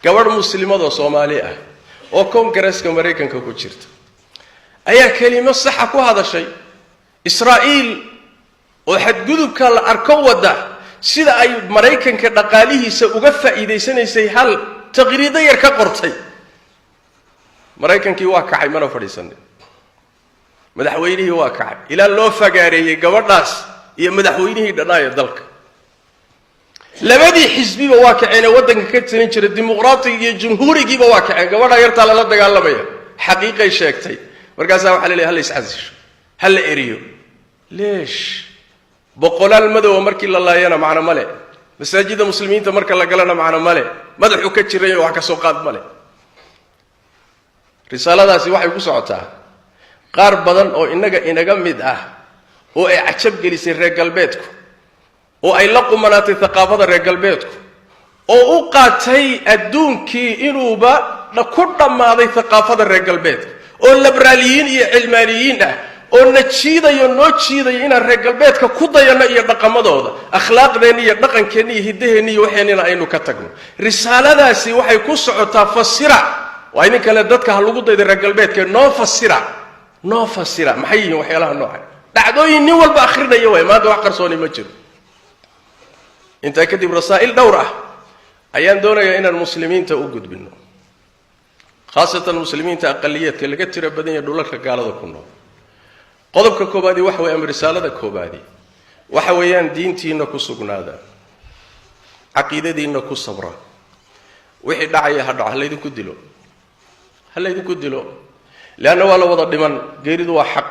gabadh muslimada Soomaali ah oo Congress-ka Mareykanka ku jirta ayaa kelimo sax ah ku hadashay Israa'iil oo xadgudubka la arko wada sida ay Mareykanka dhaqaalihiisa uga faa'iideysanaysay hal taqriida yar ka qortay Mareykankii waa kacay mana fadhiisan madaxweynihii waa kacay ila loo fagaareeyay gabadhaas iyo madaxweynihii dhanaayo dalka labadii xisbiba waa kaceen wadanka ka tirsan jiray dimuqraadiga iyo jamhuurigiiba waa kaceen gabadha yarta la dagaalamaya xaqiiqay sheegtay markaas waxa la leeyahay hal iscasisho hal eriyo leesh boqolaal madow markii la laayana macna male masaajida muslimiinta marka la galana macna male madaxu ka jiray wax ka soo qaad male risaaladaasi waxay ku socotaa qaar badan oo inaga mid ah oo ay cajab gelisay reer galbeedku oo ay la qumanaatay thaqaafada reer galbeedku oo u qaatay adduunkii inuuba ku dhamaaday thaqaafada reer galbeedka oo liberaliyiin iyo cilmaaniyiin ah oo najiidayo noo jiidayo in reer galbeedka ku dayano iyo dhaqamadooda akhlaaqdeena iyo dhaqankeena iyo hidaheena iyo waxeenina aynu ka tagno risaaladaasi waxay ku socotaa fasira waa in kale dadka ha lagu dayday reer galbeedka noo fasira maxay yihiin waxyaalaha noocan dhacdooyin nin walba akhrinaya way maanta wax qarsooni ma jiro inta kadib rasaa'il dhowr ah ayaan doonayaa inaan muslimiinta u gudbino khaasatan muslimiinta aqaliyadka laga tiro badan yahay dhulalka gaalada ku nool qodobka koobaadi waxa weeye risaalada koobaadi waxa weeyaan diintiina ku sugnaada aqeedadiina ku sabra wixii dhacaya ha dhaco hal idinku dilo laana wala wada dhiman geeridu waa xaq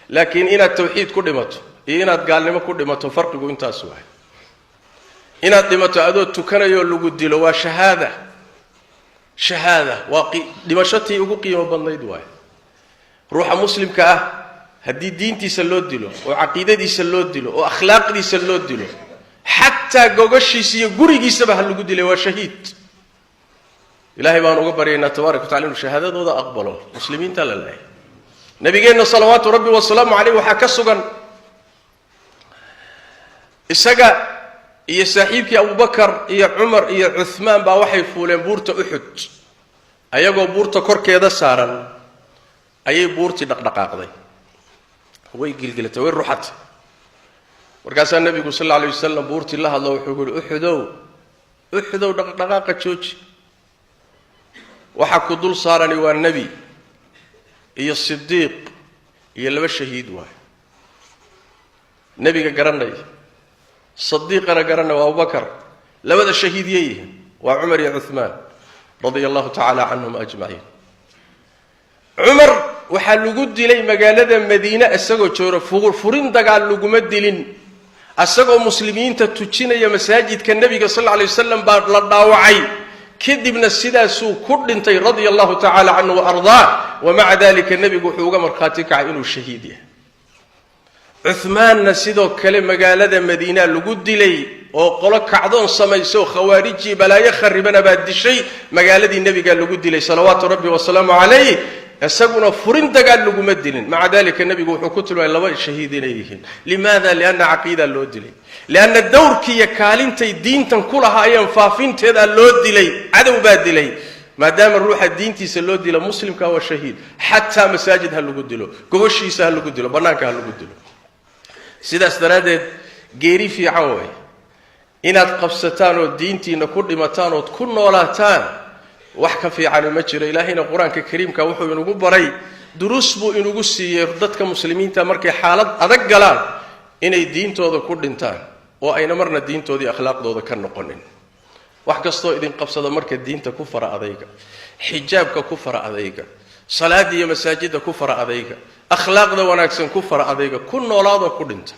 laakiin inaad tawxiid ku dhimato iyo inaad gaalnimo ku dhimato farqigu intaas waa inaad dhimato adoo tukanayo lagu dilo waa shahaada waa dhimashatii ugu qiimo badnayd waa ruuxa muslimka ah haddii diintiisa loo dilo oo aqeedadiisa loo dilo oo akhlaaqdiisa loo dilo xataa gogashiisa iyo gurigiisaba ha lagu dilay waa shahiid ilaahay baan uga baryaynaa tabaaraka wa taala inuu shahaadadooda aqbalo muslimiinta la leeyahay nabigeena salawaatu rabbi wa salaamu alayhi waxa ka sugan isaga iyo saaxiibkii Abu Bakar iyo Umar iyo Uthman baa waxay fuuleen buurta Uhud ayagoo buurta korkeeda saaran ayay buurtii dhaqdhaqaaqday way gilgilatay way ruuxatay markaas nabigu sallallahu alayhi wasallam buurtii la hadlo wuxuu yiri Uhudow dhaqdhaqaaqa jooji waxa ku dul saarani waa nabi iyo siddiiq iyo laba shahiid waa nabiga garanay صديقنا قرنا وأبو بكر لبدا الشهيد ييه وعمر يا عثمان رضي الله تعالى عنهم أجمعين عمر وحال لقد لي مقالة مدينة أساقو جورا فرين دقال لقمد لين أساقو مسلمين تتوچين يا مساجد كالنبي صلى الله عليه وسلم بار لداوعي كذبنا السداسو كل انتي رضي الله تعالى عنه وأرضاه ومع ذلك النبي قحوق مرخاتك عينه الشهيدية عثمان نسيدو كلمة قالة مدينة لقد لي وقال كعدون سميسو خوارجي بلا يخربنا بعد شيء مقالة النبي قال لقد لي صلوات ربي وسلامه عليه يسقنا فرنت قال لقمد لين مع ذلك النبي يقول كتلوا إلا واحد شهيدين يهين لماذا؟ لأن عقيدة اللود لي لأن الدور كي يكالين تي دين تنقلها أيام فافين تهذا اللود لي عدو باد لي ما دام الروح الدين تسلود لي مسلم كهو شهيد حتى مساجد هاللقد له كوشي سهاللقد له بناك هاللقد له سيدا استرادت جيري في عوي إناد قبستان ودينتي نكون متان وتكون نولاتان وحكا في على المجر إلهينا القرآن الكريم كوحو ينقو بري دروس بو ينقو سيردتك مسلمين تمركي حالات أدقلان إني دين تودا كل دينتان وأين مرنا الدين تودي أخلاق دودا كان نقنن وحكا استو إذن قبصة مركي الدين تكفر أذيك حجابك كفر أذيك صلاة دي مساجد كفر أذيك أخلاق دا وناكسن كفر أذيك كل نولادا كل دينتان